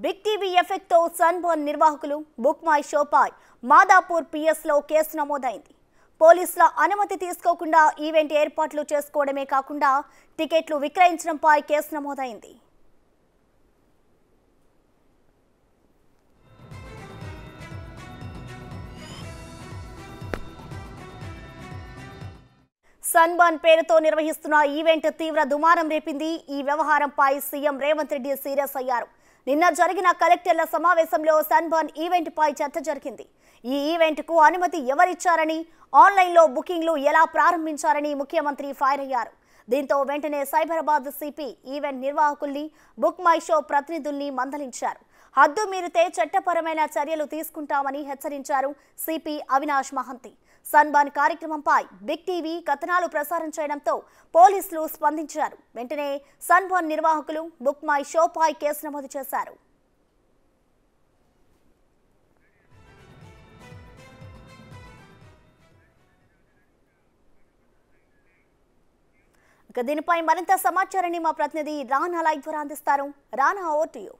Big TV effect తో sunburn నిర్వాహకులు book my షోపై Madhapur PS లో కేసు నమోదైంది. పోలీసుల అనుమతి తీసుకోకుండా ఈవెంట్ ఏర్పాట్లు చేసుకోవడమే కాకుండా టికెట్లు విక్రయించడంపై కేసు నమోదైంది. సన్బర్న్ పేరుతో నిర్వహిస్తున్న ఈవెంట్ తీవ్ర దుమారం రేపింది. ఈ వ్యవహారంపై సీఎం రేవంత్ రెడ్డి సీరియస్ అయ్యారు. నిన్న జరిగిన కలెక్టర్ల సమావేశంలో సన్బర్న్ ఈవెంట్ పై చర్చ జరిగింది. ఈ ఈవెంట్ కు అనుమతి ఎవరిచ్చారని, ఆన్లైన్లో బుకింగ్లు ఎలా ప్రారంభించారని ముఖ్యమంత్రి ఫైర్ అయ్యారు. దీంతో వెంటనే సైబరాబాద్ సిపి ఈవెంట్ నిర్వాహకుల్ని, బుక్ మై షో ప్రతినిధుల్ని మందలించారు. హద్దు మీరితే చట్టపరమైన చర్యలు తీసుకుంటామని హెచ్చరించారు సిపి అవినాష్ మహంతి. సన్బర్న్ కార్యక్రమంపై బిగ్ టీవీ కథనాలు ప్రసారం చేయడంతో పోలీసులు స్పందించారు. వెంటనే సన్బర్న్ నిర్వాహకులు బుక్ మై షోపై కేసు నమోదు చేశారు. దీనిపై మరింత సమాచారాన్ని మా ప్రతినిధి రానా లైవ్ ద్వారా అందిస్తారు. Rana, over to you.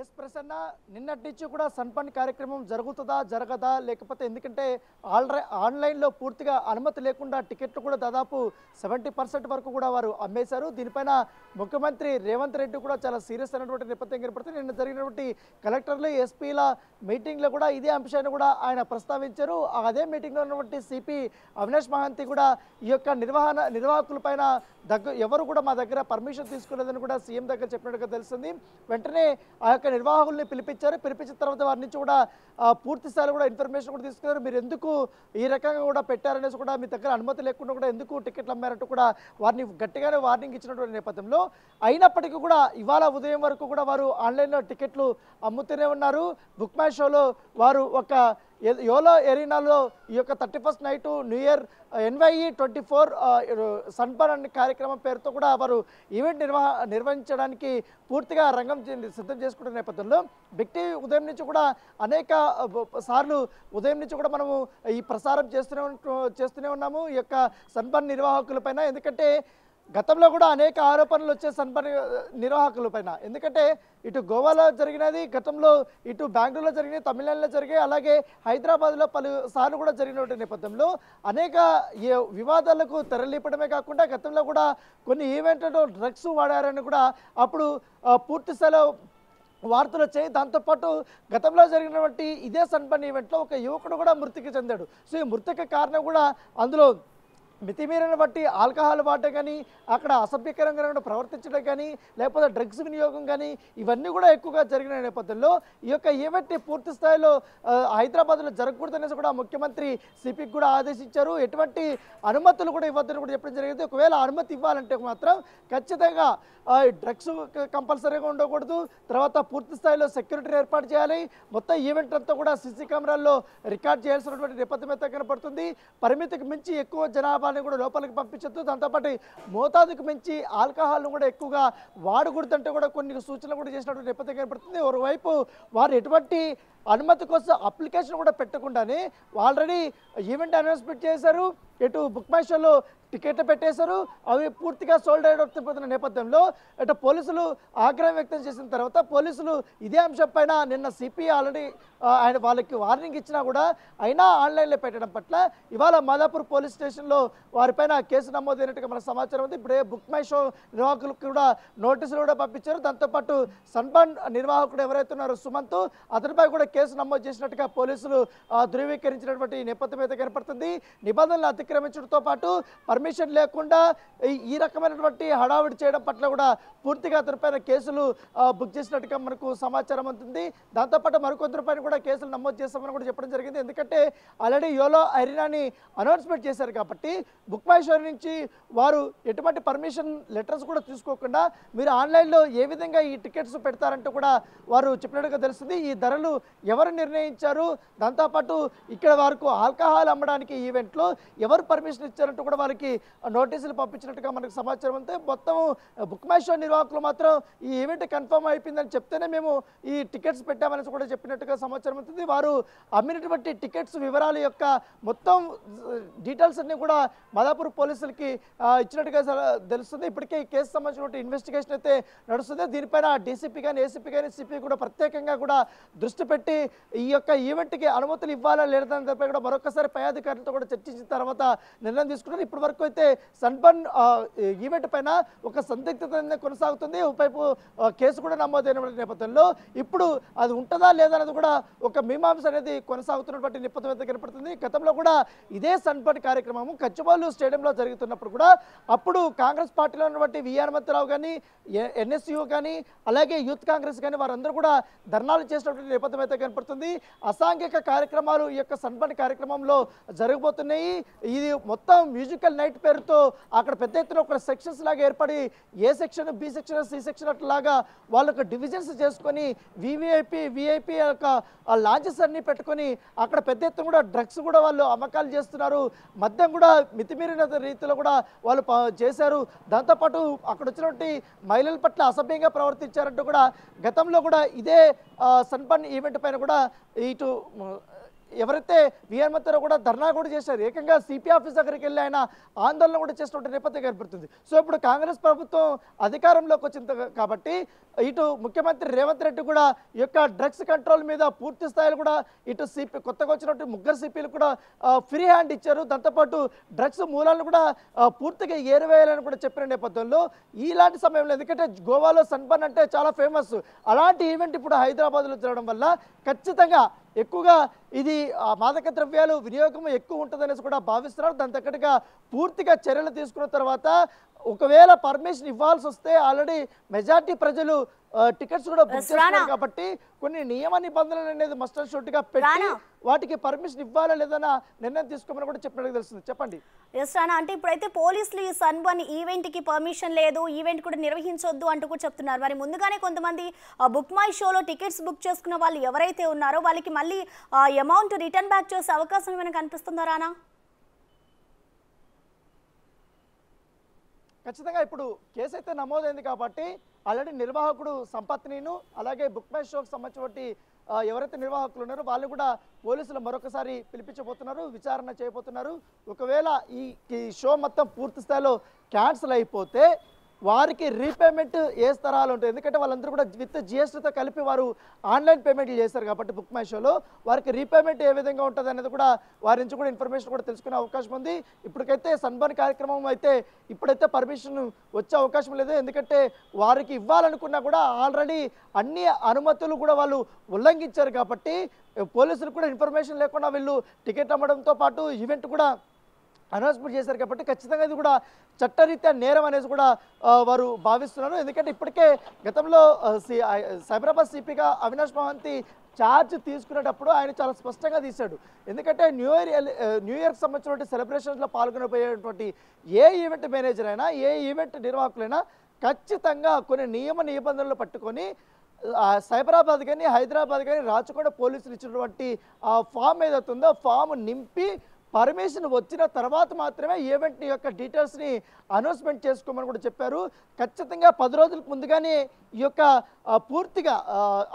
S Prasanna, నిన్నటి నుంచి కూడా సన్బర్న్ కార్యక్రమం జరుగుతుందా జరగదా, లేకపోతే ఎందుకంటే ఆన్లైన్లో పూర్తిగా అనుమతి లేకుండా టికెట్లు కూడా దాదాపు 70% వరకు కూడా వారు అమ్మేశారు. దీనిపైన ముఖ్యమంత్రి రేవంత్ రెడ్డి కూడా చాలా సీరియస్ అయినటువంటి నేపథ్యం ఏర్పడుతుంది. నిన్న జరిగినటువంటి కలెక్టర్లు, ఎస్పీల మీటింగ్లో కూడా ఇదే అంశాన్ని కూడా ఆయన ప్రస్తావించారు. అదే మీటింగ్లో ఉన్నటువంటి సిపి అవినాష్ మహంతి కూడా ఈ యొక్క నిర్వాహకులపైన ఎవరు కూడా మా దగ్గర పర్మిషన్ తీసుకోలేదని కూడా సీఎం దగ్గర చెప్పినట్టుగా తెలుస్తుంది. వెంటనే ఆ యొక్క నిర్వాహకుల్ని పిలిపించిన తర్వాత వారి నుంచి కూడా పూర్తి స్థాయిలో కూడా ఇన్ఫర్మేషన్ కూడా తీసుకున్నారు. మీరు ఎందుకు ఈ రకంగా కూడా పెట్టారనేసి కూడా మీ దగ్గర అనుమతి లేకుండా కూడా ఎందుకు టికెట్లు అమ్మారంటూ కూడా వారిని గట్టిగానే వార్నింగ్ ఇచ్చినటువంటి నేపథ్యంలో అయినప్పటికీ కూడా ఇవాళ ఉదయం వరకు కూడా వారు ఆన్లైన్లో టికెట్లు అమ్ముతూనే ఉన్నారు. బుక్ మై షోలో వారు ఒక యోలో ఎరీనాలో ఈ యొక్క 31st night new year NYE24 sunburn అనే కార్యక్రమం పేరుతో కూడా వారు ఈవెంట్ నిర్వహించడానికి పూర్తిగా రంగం సిద్ధం చేసుకుంటున్న నేపథ్యంలో బిగ్ టీవీ ఉదయం నుంచి కూడా అనేక సార్లు ఉదయం నుంచి కూడా మనము ఈ ప్రసారం చేస్తూనే ఉన్నాము ఈ యొక్క సన్బర్న్ నిర్వాహకులపైన. ఎందుకంటే గతంలో కూడా అనేక ఆరోపణలు వచ్చే సన్బర్న్ నిర్వాహకులపైన. ఎందుకంటే ఇటు గోవాలో జరిగినది, గతంలో ఇటు బెంగళూరులో జరిగినాయి, తమిళనాడులో జరిగాయి, అలాగే హైదరాబాద్లో పలుసార్లు కూడా జరిగినటువంటి నేపథ్యంలో అనేక వివాదాలకు తెరలేపడమే కాకుండా గతంలో కూడా కొన్ని ఈవెంట్లలో డ్రగ్స్ వాడారని కూడా అప్పుడు పూర్తి స్థాయిలో వార్తలు వచ్చాయి. దాంతోపాటు గతంలో జరిగినటువంటి ఇదే సన్బర్న్ ఈవెంట్లో ఒక యువకుడు కూడా మృతికి చెందాడు. సో ఈ మృతికి కారణం కూడా అందులో మితిమీరిన బట్టి ఆల్కహాల్ వాడటం కానీ, అక్కడ అసభ్యకరంగా ప్రవర్తించడం కానీ, లేకపోతే డ్రగ్స్ వినియోగం కానీ ఇవన్నీ కూడా ఎక్కువగా జరిగిన నేపథ్యంలో ఈ యొక్క ఈవెంట్ని పూర్తి స్థాయిలో హైదరాబాద్లో జరగకూడదనేసి కూడా ముఖ్యమంత్రి సిపికి కూడా ఆదేశించారు. ఎటువంటి అనుమతులు కూడా ఇవ్వద్దని కూడా చెప్పడం జరిగింది. ఒకవేళ అనుమతి ఇవ్వాలంటే మాత్రం ఖచ్చితంగా డ్రగ్స్ కంపల్సరీగా ఉండకూడదు. తర్వాత పూర్తి స్థాయిలో సెక్యూరిటీ ఏర్పాటు చేయాలి. మొత్తం ఈవెంట్ అంతా కూడా సీసీ కెమెరాల్లో రికార్డ్ చేయాల్సినటువంటి నేపథ్యం అయితే కనపడుతుంది. పరిమితికి మించి ఎక్కువ జనాభాని కూడా లోపలికి పంపించద్దు. దాంతోపాటు మోతాదుకు మించి ఆల్కహాల్ను కూడా ఎక్కువగా వాడకూడదంటే కూడా కొన్ని సూచనలు కూడా చేసినటువంటి నేపథ్యం కనపడుతుంది. ఒకవైపు వారు ఎటువంటి అనుమతి కోసం అప్లికేషన్ కూడా పెట్టకుండానే ఆల్రెడీ ఈవెంట్ అనౌన్స్మెంట్ చేశారు. ఇటు బుక్ మై షోలో టికెట్లు పెట్టేశారు. అవి పూర్తిగా సోల్డ్ అయిపోతున్న నేపథ్యంలో ఇటు పోలీసులు ఆగ్రహం వ్యక్తం చేసిన తర్వాత పోలీసులు ఇదే అంశం పైన నిన్న సిపి ఆల్రెడీ ఆయన వాళ్ళకి వార్నింగ్ ఇచ్చినా కూడా అయినా ఆన్లైన్లో పెట్టడం పట్ల ఇవాళ మాదాపూర్ పోలీస్ స్టేషన్లో వారిపైన కేసు నమోదైనట్టుగా మనకు సమాచారం ఉంది. ఇప్పుడే బుక్ మై షో నిర్వాహకులకు కూడా నోటీసులు కూడా పంపించారు. దాంతోపాటు సన్బర్న్ నిర్వాహకుడు ఎవరైతే ఉన్నారో సుమంత్, అతనిపై కూడా కేసు నమోదు చేసినట్టుగా పోలీసులు ధృవీకరించినటువంటి నేపథ్యం అయితే కనపడుతుంది. నిబంధనలు అతిక్రమించడంతో పాటు పర్మిషన్ లేకుండా ఈ రకమైనటువంటి హడావిడి చేయడం పట్ల కూడా పూర్తిగా అతనిపైన కేసులు బుక్ చేసినట్టుగా మనకు సమాచారం ఉంటుంది. దాంతోపాటు మరికొందరిపైన కూడా కేసులు నమోదు చేస్తామని కూడా చెప్పడం జరిగింది. ఎందుకంటే ఆల్రెడీ యోలో అరీనాని అనౌన్స్మెంట్ చేశారు కాబట్టి బుక్ మై షో నుంచి వారు ఎటువంటి పర్మిషన్ లెటర్స్ కూడా తీసుకోకుండా మీరు ఆన్లైన్లో ఏ విధంగా ఈ టికెట్స్ పెడతారంటూ కూడా వారు చెప్పినట్టుగా తెలుస్తుంది. ఈ ధరలు ఎవరు నిర్ణయించారు, దాంతోపాటు ఇక్కడ వారికి ఆల్కహాల్ అమ్మడానికి ఈవెంట్లో ఎవరు ఎవరు పర్మిషన్ ఇచ్చారంటూ కూడా వాళ్ళకి నోటీసులు పంపించినట్టుగా మనకు సమాచారం అంతే. మొత్తం బుక్ మై షో నిర్వాహకులు మాత్రం ఈ ఈవెంట్ కన్ఫర్మ్ అయిపోయిందని చెప్తేనే మేము ఈ టికెట్స్ పెట్టామని కూడా చెప్పినట్టుగా సమాచారం అవుతుంది. వారు అమ్మినటువంటి టికెట్స్ వివరాల యొక్క మొత్తం డీటెయిల్స్ అన్ని కూడా మాదాపూర్ పోలీసులకి ఇచ్చినట్టుగా తెలుస్తుంది. ఇప్పటికే ఈ కేసు సంబంధించిన ఇన్వెస్టిగేషన్ అయితే నడుస్తుంది. దీనిపైన డీసీపీ కానీ ఏసీపీ కానీ సిపి కూడా ప్రత్యేకంగా కూడా దృష్టి పెట్టి ఈ యొక్క ఈవెంట్కి అనుమతులు ఇవ్వాలా లేదని దానిపై కూడా మరొకసారి పై అధికారులతో కూడా చర్చించిన తర్వాత నిర్ణయం తీసుకున్నారు. ఇప్పటి వరకు అయితే సన్బర్న్ ఈవెంట్ పైన ఒక సందిగ్ధత కొనసాగుతుంది. ఒకవైపు కేసు కూడా నమోదైన నేపథ్యంలో ఇప్పుడు అది ఉంటుందా లేదా అనేది కూడా ఒక మీమాంస అనేది కొనసాగుతున్నటువంటి నేపథ్యం అయితే కనపడుతుంది. గతంలో కూడా ఇదే సన్బర్న్ కార్యక్రమం కచ్చుబాలు స్టేడియంలో జరుగుతున్నప్పుడు కూడా అప్పుడు కాంగ్రెస్ పార్టీలో ఉన్నటువంటి వి హనుమంతరావు కానీ ఎన్ఎస్యు కానీ అలాగే యూత్ కాంగ్రెస్ కానీ వారందరూ కూడా ధర్నాలు చేసినటువంటి నేపథ్యం అయితే కనపడుతుంది. అసాంఘిక కార్యక్రమాలు ఈ యొక్క సన్బర్న్ కార్యక్రమంలో జరగబోతున్నాయి. ఇది మొత్తం మ్యూజికల్ నైట్ పేరుతో అక్కడ పెద్ద ఎత్తున ఒక సెక్షన్స్ లాగా ఏర్పడి A section B section C section అట్లాగా వాళ్ళకు డివిజన్స్ చేసుకొని విఐపి యొక్క లాంచెస్ అన్ని పెట్టుకొని అక్కడ పెద్ద ఎత్తున కూడా డ్రగ్స్ కూడా వాళ్ళు అమ్మకాలు చేస్తున్నారు. మద్యం కూడా మితిమీరిన రీతిలో కూడా వాళ్ళు చేశారు. దాంతోపాటు అక్కడ వచ్చినటువంటి మహిళల పట్ల అసభ్యంగా ప్రవర్తించారంటూ కూడా గతంలో కూడా ఇదే సన్బర్న్ ఈవెంట్ పైన కూడా ఇటు ఎవరైతే వి హనుమంతరావు కూడా ధర్నా కూడా చేశారు. ఏకంగా సిపి ఆఫీస్ దగ్గరికి వెళ్ళి ఆయన ఆందోళన కూడా చేసినటువంటి నేపథ్యం కనపడుతుంది. సో ఇప్పుడు కాంగ్రెస్ ప్రభుత్వం అధికారంలోకి వచ్చింది కాబట్టి ఇటు ముఖ్యమంత్రి రేవంత్ రెడ్డి కూడా ఈ యొక్క డ్రగ్స్ కంట్రోల్ మీద పూర్తి స్థాయిలో కూడా ఇటు సిపి కొత్తగా వచ్చినటువంటి ముగ్గురు సిపిలు కూడా ఫ్రీ హ్యాండ్ ఇచ్చారు. దాంతోపాటు డ్రగ్స్ మూలాలను కూడా పూర్తిగా ఏరివేయాలని కూడా చెప్పిన నేపథ్యంలో ఇలాంటి సమయంలో ఎందుకంటే గోవాలో సన్బర్న్ అంటే చాలా ఫేమస్, అలాంటి ఈవెంట్ ఇప్పుడు హైదరాబాద్లో జరగడం వల్ల ఖచ్చితంగా ఎక్కువగా ఇది మాదక ద్రవ్యాలు వినియోగం ఎక్కువ ఉంటుందనేసి కూడా భావిస్తున్నారు. దాని తగ్గట్టుగా పూర్తిగా చర్యలు తీసుకున్న తర్వాత ఒకవేళ పర్మిషన్ ఇవ్వాల్సి వస్తే ఆల్రెడీ మెజార్టీ ప్రజలు టికెట్స్ కూడా బుక్ చేస్తున్నారు కాబట్టి కొన్ని నియమ నిబంధనలు అనేది మస్ట్ అండ్ షుడ్ గా పెట్టి వాటికి పర్మిషన్ ఇవ్వాలా లేదన్న నిర్ణయం తీసుకోమని కూడా చెప్పినట్టు తెలుస్తుంది. చెప్పండి. ఎస్ రానా, అంటే ఇప్పుడైతే పోలీసులు ఈ సన్బర్న్ ఈవెంట్ కి పర్మిషన్ లేదు, ఈవెంట్ కూడా నిర్వహించొద్దు అంటూ కూడా చెప్తున్నారు. మరి ముందుగానే కొంతమంది బుక్ మై షోలో టికెట్స్ బుక్ చేసుకున్న వాళ్ళు ఎవరైతే ఉన్నారో వాళ్ళకి మళ్ళీ అమౌంట్ రిటర్న్ బ్యాక్ చేసే అవకాశం ఏమైనా కనిపిస్తుందా రానా? ఖచ్చితంగా ఇప్పుడు కేసు అయితే నమోదైంది కాబట్టి ఆల్రెడీ నిర్వాహకుడు సంపత్నిను అలాగే బుక్ మై షోకి సంబంధించి ఎవరైతే నిర్వాహకులు ఉన్నారో వాళ్ళు కూడా పోలీసులు మరొకసారి పిలిపించబోతున్నారు, విచారణ చేయబోతున్నారు. ఒకవేళ ఈ షో మొత్తం పూర్తి స్థాయిలో క్యాన్సిల్ అయిపోతే వారికి రీపేమెంట్ ఏ స్థరాలు ఉంటాయి. ఎందుకంటే వాళ్ళందరూ కూడా విత్ జిఎస్టీతో కలిపి వారు ఆన్లైన్ పేమెంట్లు చేశారు కాబట్టి బుక్ మై షోలో వారికి రీపేమెంట్ ఏ విధంగా ఉంటుంది అనేది కూడా వారి నుంచి కూడా ఇన్ఫర్మేషన్ కూడా తెలుసుకునే అవకాశం ఉంది. ఇప్పటికైతే సన్బర్న్ కార్యక్రమం అయితే ఇప్పుడైతే పర్మిషన్ వచ్చే అవకాశం లేదు. ఎందుకంటే వారికి ఇవ్వాలనుకున్నా కూడా ఆల్రెడీ అన్ని అనుమతులు కూడా వాళ్ళు ఉల్లంఘించారు కాబట్టి పోలీసులు కూడా ఇన్ఫర్మేషన్ లేకుండా వీళ్ళు టికెట్ అమ్మడంతో పాటు ఈవెంట్ కూడా అనౌన్స్మెంట్ చేశారు కాబట్టి ఖచ్చితంగా ఇది కూడా చట్టరీత్యా నేరం అనేసి కూడా వారు భావిస్తున్నారు. ఎందుకంటే ఇప్పటికే గతంలో సైబరాబాద్ సిపిగా అవినాష్ మహంతి ఛార్జ్ తీసుకునేటప్పుడు ఆయన చాలా స్పష్టంగా తీశాడు. ఎందుకంటే న్యూ ఇయర్కి సంబంధించినటువంటి సెలబ్రేషన్స్లో పాల్గొనబోయేటువంటి ఏ ఈవెంట్ మేనేజర్ అయినా ఏ ఈవెంట్ నిర్వాహకులైనా ఖచ్చితంగా కొన్ని నియమ నిబంధనలు పట్టుకొని సైబరాబాద్ కానీ హైదరాబాద్ కానీ రాచకొండ పోలీసులు ఇచ్చినటువంటి ఆ ఫామ్ ఏదైతే ఉందో ఫామ్ నింపి పర్మిషన్ వచ్చిన తర్వాత మాత్రమే ఈవెంట్ యొక్క డీటెయిల్స్ని అనౌన్స్మెంట్ చేసుకోమని కూడా చెప్పారు. ఖచ్చితంగా 10 రోజులకు ముందుగానే ఈ యొక్క పూర్తిగా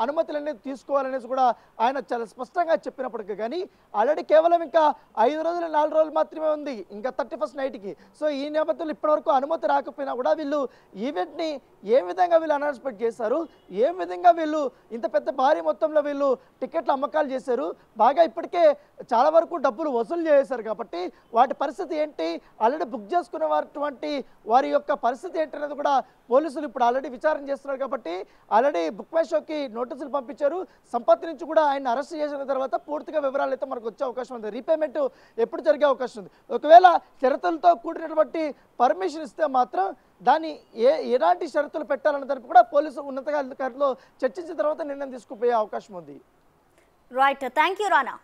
అనుమతులు అనేది తీసుకోవాలనేసి కూడా ఆయన చాలా స్పష్టంగా చెప్పినప్పటికీ కానీ ఆల్రెడీ కేవలం ఇంకా 5 రోజులు 4 రోజులు మాత్రమే ఉంది ఇంకా 31st నైట్కి. సో ఈ నేపథ్యంలో ఇప్పటివరకు అనుమతి రాకపోయినా కూడా వీళ్ళు ఈవెంట్ని ఏ విధంగా వీళ్ళు అనౌన్స్మెంట్ చేశారు, ఏ విధంగా వీళ్ళు ఇంత పెద్ద భారీ మొత్తంలో వీళ్ళు టికెట్ల అమ్మకాలు చేశారు, బాగా ఇప్పటికే చాలా వరకు డబ్బులు వసూలు చేశారు కాబట్టి వాటి పరిస్థితి ఏంటి, ఆల్రెడీ బుక్ చేసుకున్నటువంటి వారి యొక్క పరిస్థితి ఏంటి అనేది కూడా పోలీసులు ఇప్పుడు ఆల్రెడీ విచారణ చేస్తున్నారు. కాబట్టి ఆల్రెడీ బుక్ మై షోకి నోటీసులు పంపించారు. సంపత్ నుంచి కూడా ఆయన అరెస్ట్ చేసిన తర్వాత పూర్తిగా వివరాలు అయితే మనకు వచ్చే అవకాశం ఉంది. రీపేమెంట్ ఎప్పుడు జరిగే అవకాశం ఉంది. ఒకవేళ షరతులతో కూడినటువంటి పర్మిషన్ ఇస్తే మాత్రం దాన్ని ఎలాంటి షరతులు పెట్టాలన్న దానికి కూడా పోలీసు ఉన్నతాధికారులు చర్చించిన తర్వాత నిర్ణయం తీసుకుపోయే అవకాశం ఉంది. Right, thank you Rana.